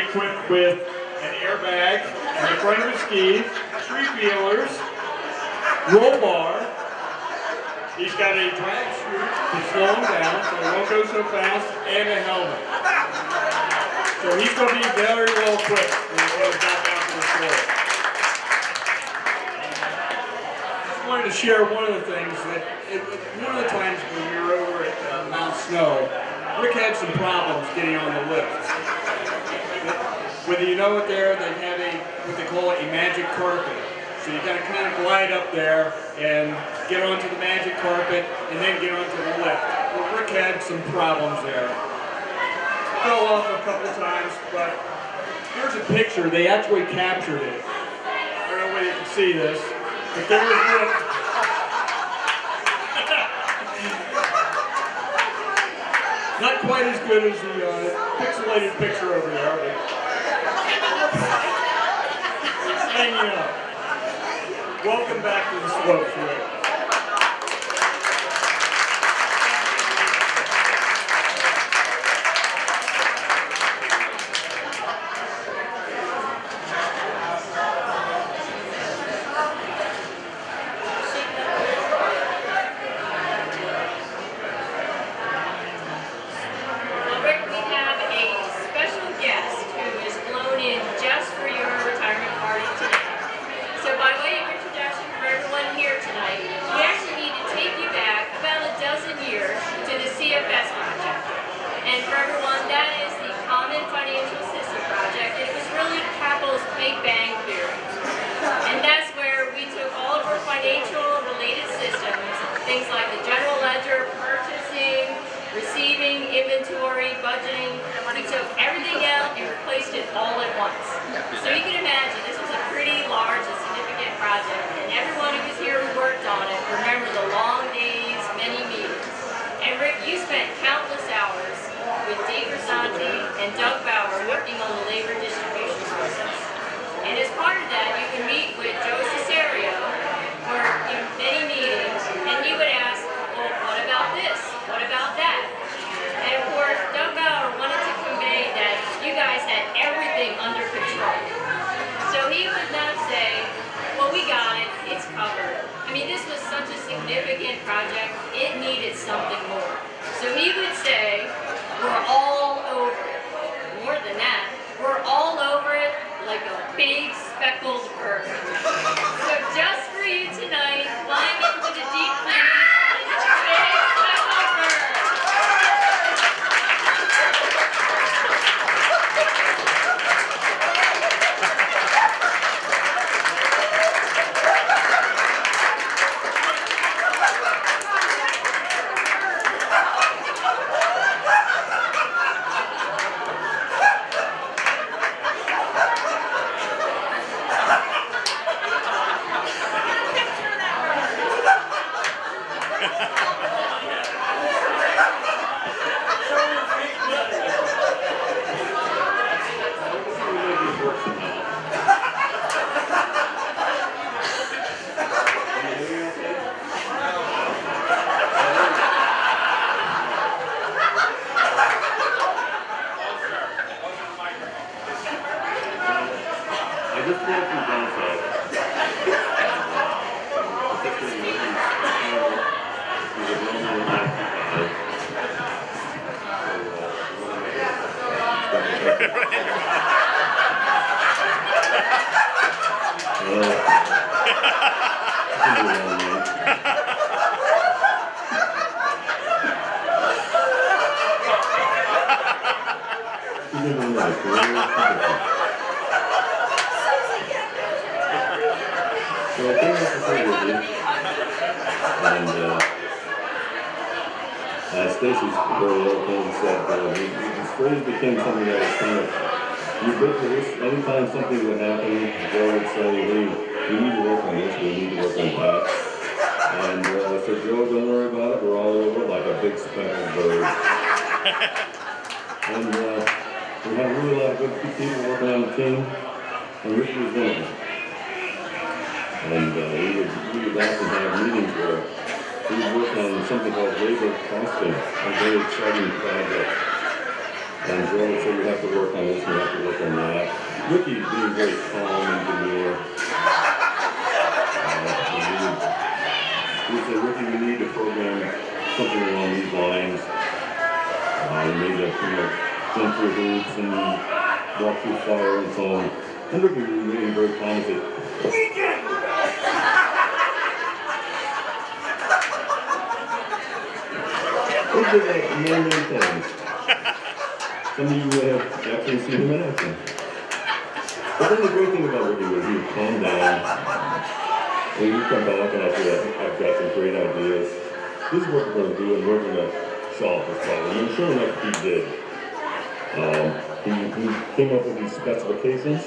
equipped with an airbag in the front of his skis, 3 feelers, roll bar. He's got a drag chute to slow him down so he won't go so fast, and a helmet. So he's going to be very well equipped when he goes back out to the floor. Just wanted to share one of the things that, one of the times when we were over at Mount Snow, Rick had some problems getting on the lift. Whether you know it there, they have what they call a magic carpet. So you gotta kind of glide up there and get onto the magic carpet and then get onto the lift. Well, Rick had some problems there. Fell off a couple times, but here's a picture. They actually captured it. I don't know whether you can see this, but there was Rick. Not quite as good as the pixelated picture over there, but it's hanging up. Welcome back to the slopes, Rick. Inventory, budgeting, we took everything out and replaced it all at once. So you can imagine this was a pretty large and significant project, and everyone who was here who worked on it remember the long days, many meetings. And Rick, you spent countless hours with Dave Grisanti and Doug Bauer working on the labor distribution process. And as part of that, you can meet with Joe Cesario for many meetings, and he would ask, well, what about this? What about that? And of course, Doug Bauer wanted to convey that you guys had everything under control. So he would not say, well, we got it, it's covered. I mean, this was such a significant project, it needed something more. So he would say, we're all over it. More than that, we're all over it like a big speckled bird. So just for you tonight, climb into the deep clean, it's a big speckled bird. Stacy's very old thing said this phrase became something that was kind of ubiquitous. Anytime something would happen, Joe would say, hey, we need to work on this, we need to work on that. And I said, Joe, don't worry about it, we're all over like a big speckled bird. And we had really a lot of good people working on the team, and Rick was one of them. And we would often have meetings where we work on something called labor costing, a very exciting project. And Joe would say, we have to work on this, we have to work on that. Ricky is being very calm and demure. We said, Ricky, we need to program something along these lines. Maybe, jump through hoops and walk through fire and so on. And Ricky was really very calm and said, we can do that! Those are like many things. Some of you may have actually seen him in action. But then the great thing about Ricky was he would calm down. And he'd come back and I'd say, I've got some great ideas. This is what we're going to do and we're going to solve this problem. And sure enough, he did. He came up with these specifications.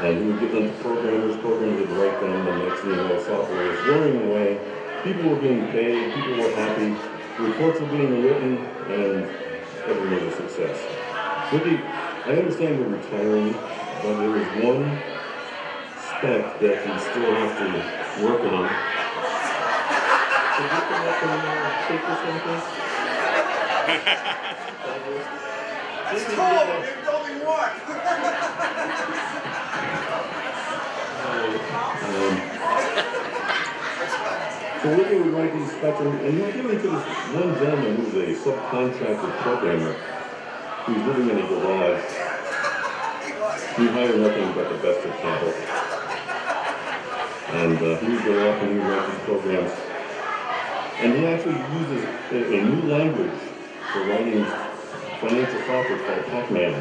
And he would give them to programmers would write them, and next thing you know, software was whirring away. People were being paid, people were happy, reports were being written, and everything was a success. Ricky, I understand you're retiring, but there is one spec that you still have to work on. Could you come up and take this one, please? It's cold, there's only one. So Ricky would write these specs, and he would give them to this one gentleman who was a subcontracted programmer who was living in a garage. He hired nothing but the best of cattle. And he would go off and he would write these programs. And he actually uses a new language for writing financial software called Pac-Man.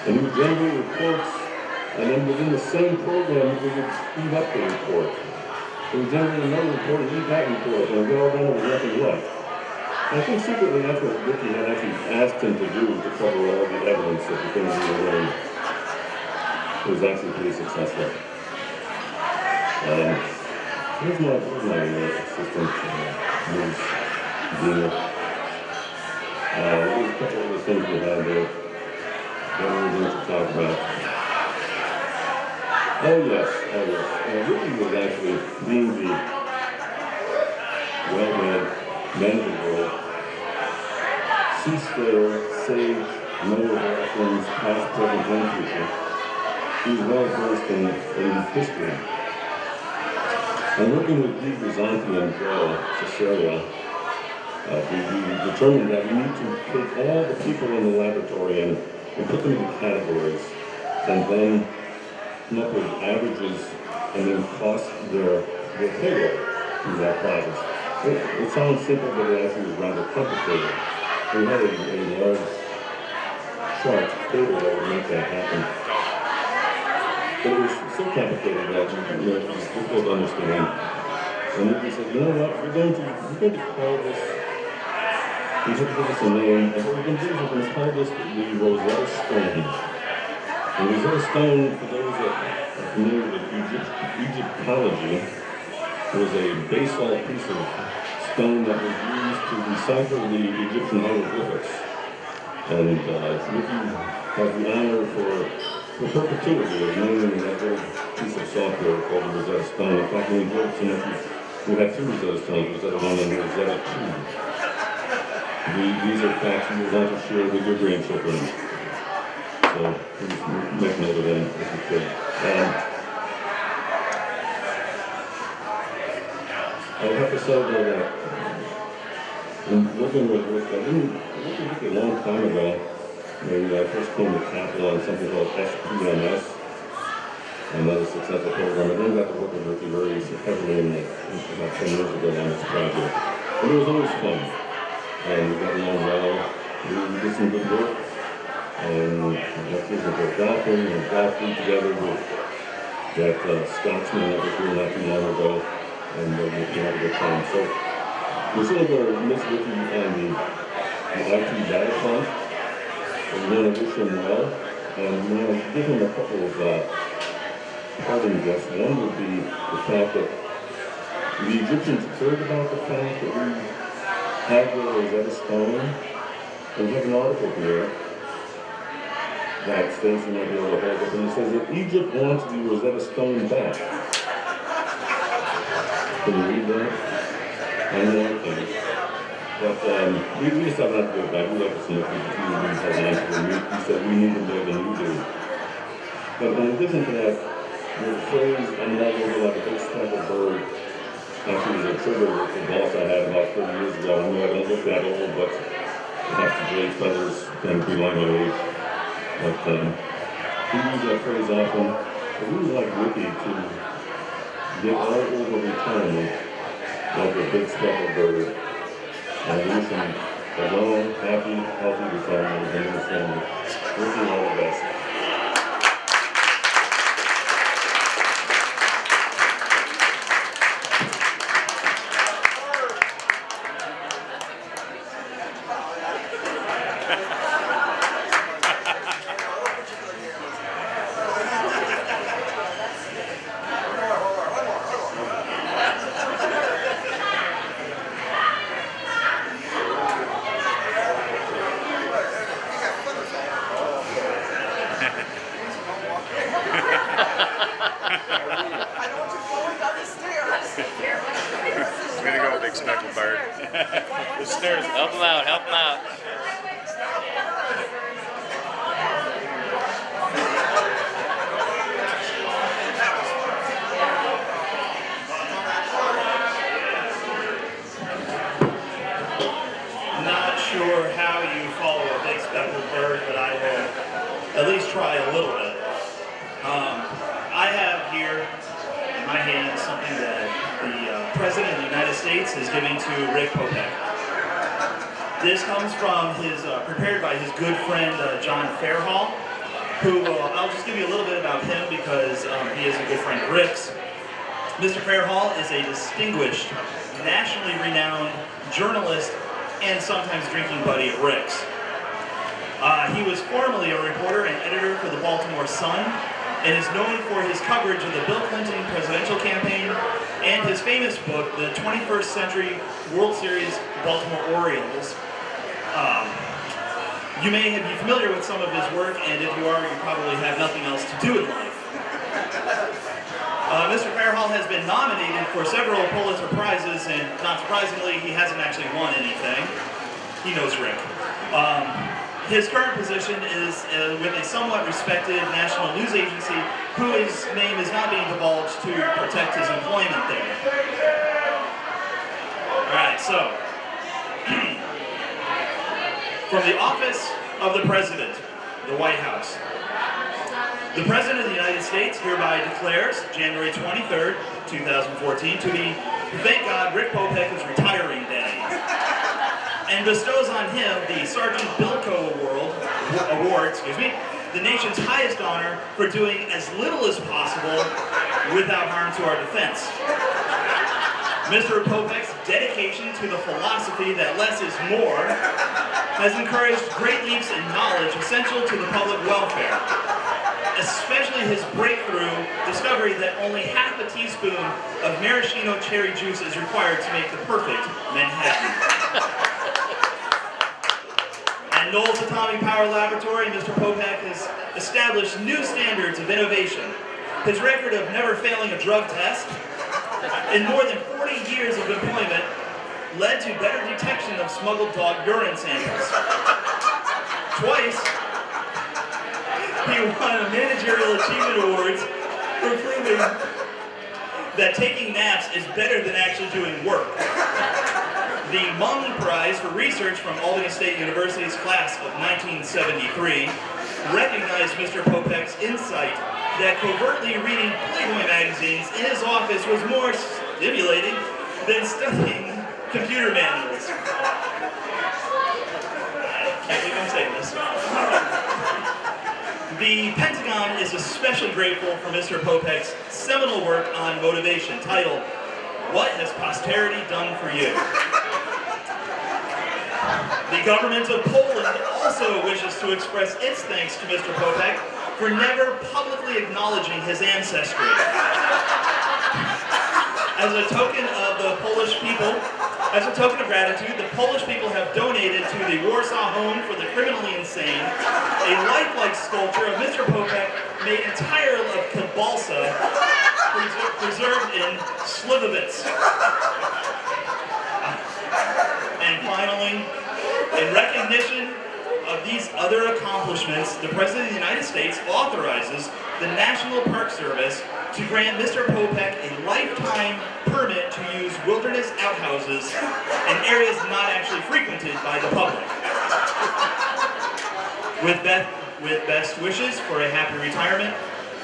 And he would generate reports, and then within the same program, he would speed up the report. He would generate another report and eat that report, and go all done with nothing left. And I think secretly that's what Ricky had actually asked him to do to cover all the evidence of the things he had learned. It was actually pretty successful. Here's my assistant, Ms. Dina. There's a couple of the things we had there that we were going to talk about. Oh yes. Ricky was actually being the well-read man of the world, soothsayer, sage, knower of all things, past, present, and future. He was well versed in history. And working with Guy Grisanti and Joe Cesaria, we determined that we need to take all the people in the laboratory and put them into categories, and then come up with averages and then cost their payroll through that process. It sounds simple, but it actually was rather complicated. We had a large chart table that would make that happen. But it was so complicated that it was difficult to understand. And then we said, you know what, we're going to call this, we have to give us a name, and what we're going to do is we're going to call this the Rosetta Stone. The Rosetta Stone, for those that are familiar with Egyptology, was a basalt piece of stone that was used to decipher the Egyptian hieroglyphics. And Ricky has the honor for perpetuity of naming that little piece of software called the Rosetta Stone. In fact, we enjoyed so much, we had two Rosetta Stones, Rosetta 1 and Rosetta 2. These are facts you would want to share with your grandchildren. So please make note of them if you could. I have to say though that in working with Rick, I didn't work with Rick a long time ago. When I first came to Capital on something called SPMS, another successful program, and then got to work with Ricky very heavily about 10 years ago on this project. But it was always fun, and we got along well. We did some good work, and we got to go golfing and golfing together with that Scotsman that was here not too long ago, and we had a good time. So we're still going to miss Ricky and the IT data fund. We want to wish him well, and we want to give him a couple of parting gifts. One would be the fact that the Egyptians heard about the fact that we have the Rosetta Stone, and we have an article here that states you might be able to hold up, and it says that Egypt wants the Rosetta Stone back. Can you read that? I know, okay. But we just have not to go back. We like to see if we have an answer. He said we need them more than you do. But in addition to that, the phrase, I'm not going to be like a big speckled bird, actually was a trigger with the boss I had about 30 years ago. I know I don't look that old, but perhaps the gray feathers can be like my age. But he used that phrase often. But we would like Ricky to get all over retirement like a big speckled bird and leave him alone, happy, healthy retirement with him and his family. Ricky, all the best. I'm gonna go with big speckled bird. The stairs. Help him out, help him out. Not sure how you follow a big speckled bird, but I will at least try a little bit. I have here in my hand something that the President of the United States is giving to Rick Popek. This comes from his, prepared by his good friend John Fairhall, who, I'll just give you a little bit about him because he is a good friend of Rick's. Mr. Fairhall is a distinguished, nationally renowned journalist and sometimes drinking buddy of Rick's. He was formerly a reporter and editor for the Baltimore Sun and is known for his coverage of the Bill Clinton presidential campaign and his famous book, The 21st Century World Series Baltimore Orioles. You may be familiar with some of his work, and if you are, you probably have nothing else to do in life. Mr. Fairhall has been nominated for several Pulitzer Prizes, and not surprisingly, he hasn't actually won anything. He knows Rick. His current position is with a somewhat respected national news agency whose name is not being divulged to protect his employment there. Alright, so, from the office of the President, the White House. The President of the United States hereby declares January 23rd, 2014 to be, thank God, Rick Popek's retiring day, and bestows on him the Sergeant Bilko Award, the nation's highest honor for doing as little as possible without harm to our defense. Mr. Popek's dedication to the philosophy that less is more has encouraged great leaps in knowledge essential to the public welfare, especially his breakthrough discovery that only half a teaspoon of maraschino cherry juice is required to make the perfect Manhattan. At Knowles Atomic Power Laboratory, Mr. Popek has established new standards of innovation. His record of never failing a drug test in more than 40 years of employment led to better detection of smuggled dog urine samples. Twice, he won managerial achievement awards for proving that taking naps is better than actually doing work. The Mung Prize for Research from Albany State University's class of 1973 recognized Mr. Popek's insight that covertly reading Playboy magazines in his office was more stimulating than studying computer manuals. I can't believe I'm saying this. The Pentagon is especially grateful for Mr. Popek's seminal work on motivation, titled, What Has Posterity Done for You? The government of Poland also wishes to express its thanks to Mr. Popek for never publicly acknowledging his ancestry. As a token of the Polish people, as a token of gratitude, the Polish people have donated to the Warsaw Home for the Criminally Insane a lifelike sculpture of Mr. Popek made entirely of Kabalsa, preserved in Slivovitz. And finally, in recognition of these other accomplishments, the President of the United States authorizes the National Park Service to grant Mr. Popek a lifetime permit to use wilderness outhouses in areas not actually frequented by the public. With best wishes for a happy retirement,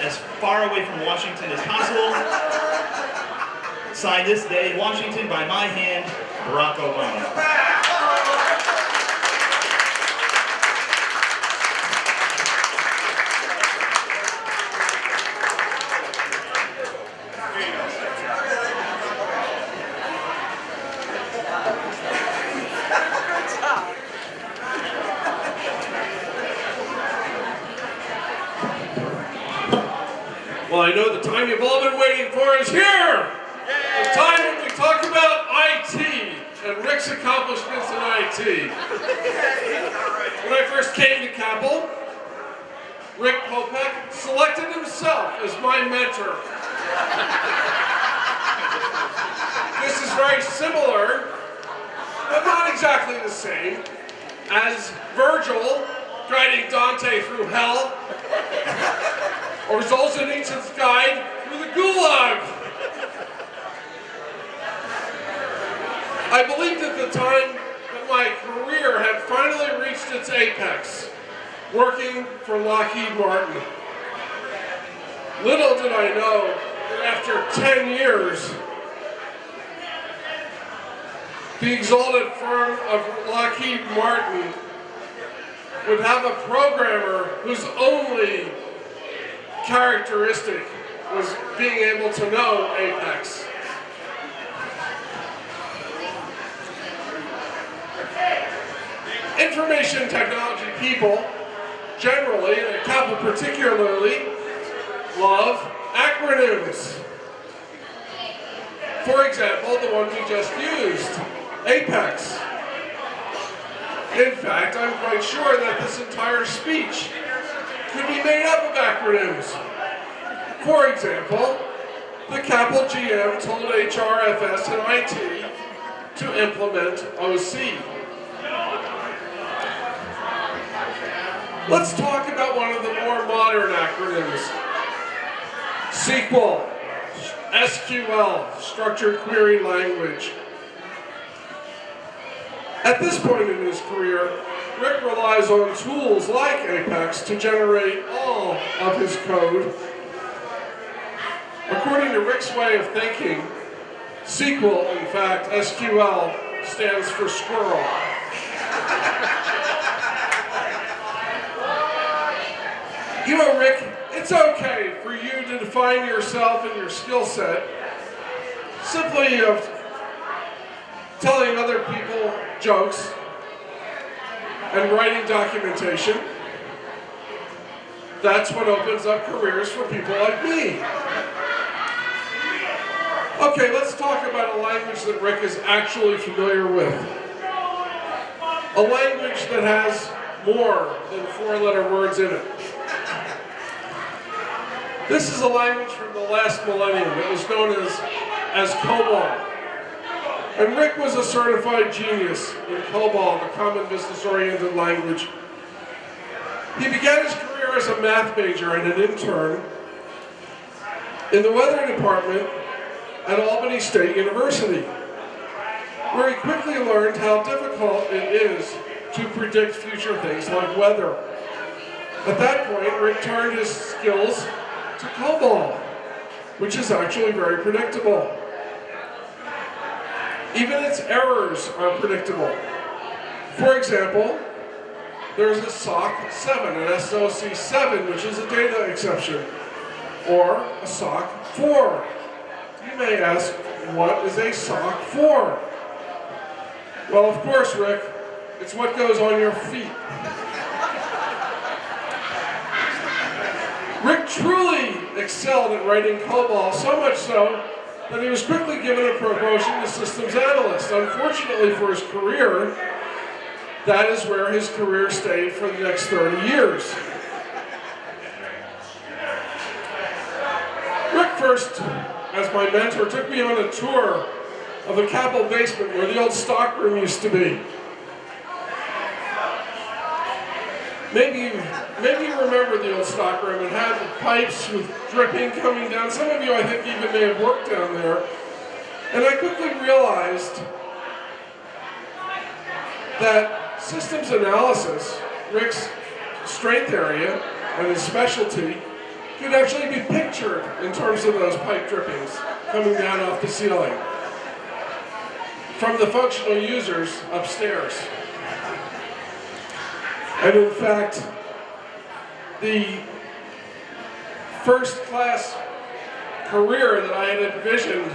as far away from Washington as possible, signed this day in Washington by my hand, Barack Obama. Well, I know the time you've all been waiting for is here! The time when we talk about IT and Rick's accomplishments in IT. When I first came to Capel, Rick Popek selected himself as my mentor. This is very similar, but not exactly the same, as Virgil guiding Dante through hell, or Solzhenitsyn's guide through the Gulag. I believed at the time that my career had finally reached its apex, working for Lockheed Martin. Little did I know that after 10 years, the exalted firm of Lockheed Martin would have a programmer whose only characteristic was being able to know Apex. Information technology people, generally, and at Capel particularly, love acronyms. For example, the one we just used, Apex. In fact, I'm quite sure that this entire speech could be made up of acronyms. For example, the Capel GM told HRFS and IT to implement OC. Let's talk about one of the more modern acronyms. SQL, SQL, Structured Query Language. At this point in his career, Rick relies on tools like Apex to generate all of his code. According to Rick's way of thinking, SQL, in fact, SQL, stands for squirrel. You know, Rick, it's okay for you to define yourself and your skill set simply of telling other people jokes and writing documentation. That's what opens up careers for people like me. Okay, let's talk about a language that Rick is actually familiar with. A language that has more than 4-letter words in it. This is a language from the last millennium. It was known as COBOL. And Rick was a certified genius in COBOL, the Common Business-Oriented Language. He began his career as a math major and an intern in the weather department at Albany State University, where he quickly learned how difficult it is to predict future things like weather. At that point, Rick turned his skills to COBOL, which is actually very predictable. Even its errors are predictable. For example, there's a SOC 7, an SOC 7, which is a data exception, or a SOC 4. You may ask, what is a SOC 4? Well, of course, Rick, it's what goes on your feet. Rick truly excelled at writing COBOL, so much so that he was quickly given a promotion to systems analyst. Unfortunately for his career, that is where his career stayed for the next 30 years. Rick first, as my mentor, took me on a tour of the Capel basement where the old stockroom used to be. maybe you remember the old stockroom. It had pipes with dripping coming down. Some of you, I think, even may have worked down there. And I quickly realized that systems analysis, Rick's strength area and his specialty, could actually be pictured in terms of those pipe drippings coming down off the ceiling from the functional users upstairs. And in fact, the first-class career that I had envisioned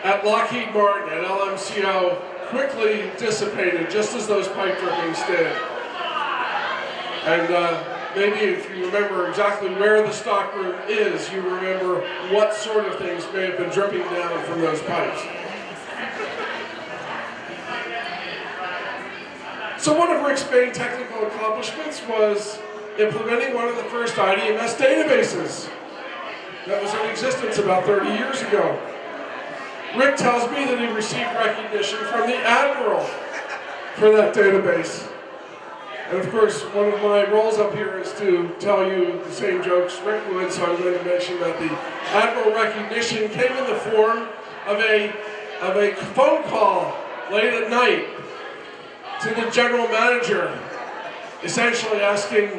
at Lockheed Martin, at LMCO, quickly dissipated just as those pipe drippings did. And maybe if you remember exactly where the stockroom is, you remember what sort of things may have been dripping down from those pipes. So one of Rick's main technical accomplishments was implementing one of the first IDMS databases that was in existence about 30 years ago. Rick tells me that he received recognition from the Admiral for that database. And of course, one of my roles up here is to tell you the same jokes Rick would, so I'm going to mention that the Admiral recognition came in the form of a phone call late at night to the general manager, essentially asking,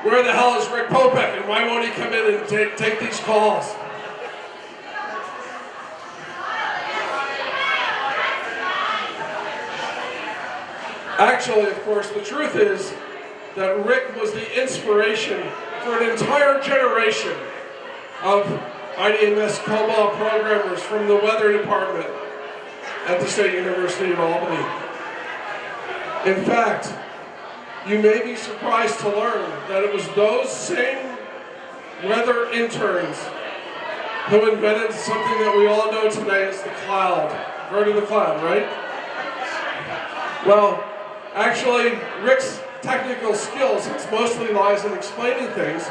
where the hell is Rick Popek and why won't he come in and take these calls? Actually, of course, the truth is that Rick was the inspiration for an entire generation of IDMS COBOL programmers from the weather department at the State University of Albany. In fact, you may be surprised to learn that it was those same weather interns who invented something that we all know today as the cloud. Heard of the cloud, right? Well, actually, Rick's technical skills, it mostly lies in explaining things.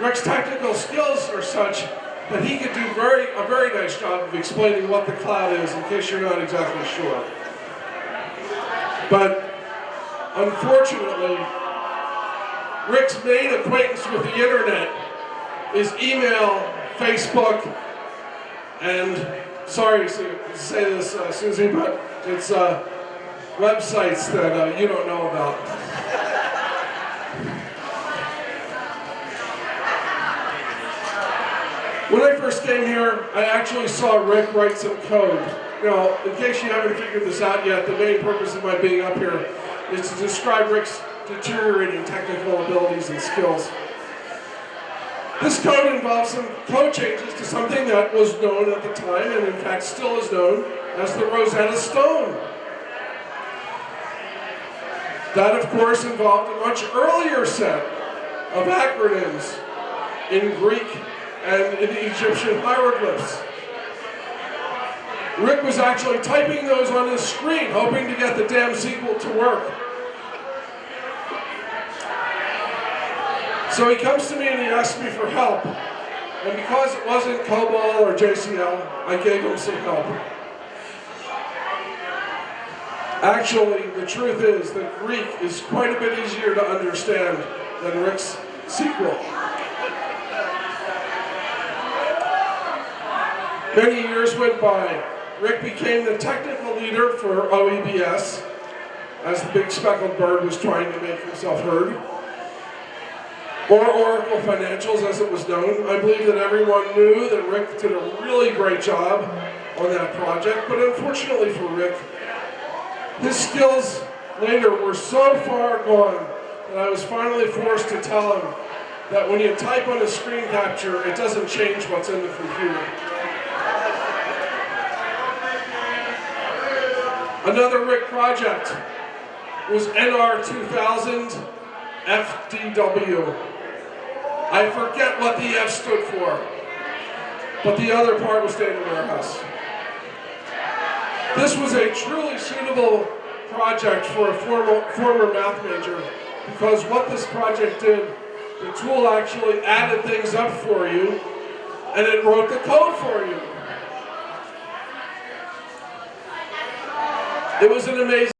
Rick's technical skills are such that he could do a very nice job of explaining what the cloud is, in case you're not exactly sure. But unfortunately, Rick's main acquaintance with the internet is email, Facebook, and sorry to say this, Susie, but it's websites that you don't know about. When I first came here, I actually saw Rick write some code. Now, in case you haven't figured this out yet, the main purpose of my being up here is to describe Rick's deteriorating technical abilities and skills. This code involves some code changes to something that was known at the time, and in fact still is known, as the Rosetta Stone. That, of course, involved a much earlier set of acronyms in Greek and in Egyptian hieroglyphs. Rick was actually typing those on his screen, hoping to get the damn sequel to work. So he comes to me and he asks me for help. And because it wasn't COBOL or JCL, I gave him some help. Actually, the truth is that Greek is quite a bit easier to understand than Rick's sequel. Many years went by. Rick became the technical leader for OEBS, as the big speckled bird was trying to make himself heard, or Oracle Financials, as it was known. I believe that everyone knew that Rick did a really great job on that project, but unfortunately for Rick, his skills later were so far gone that I was finally forced to tell him that when you type on a screen capture, it doesn't change what's in the computer. Another Rick project was NR2000 FDW. I forget what the F stood for, but the other part was data warehouse. This was a truly suitable project for a former math major, because what this project did, the tool actually added things up for you, and it wrote the code for you. It was an amazing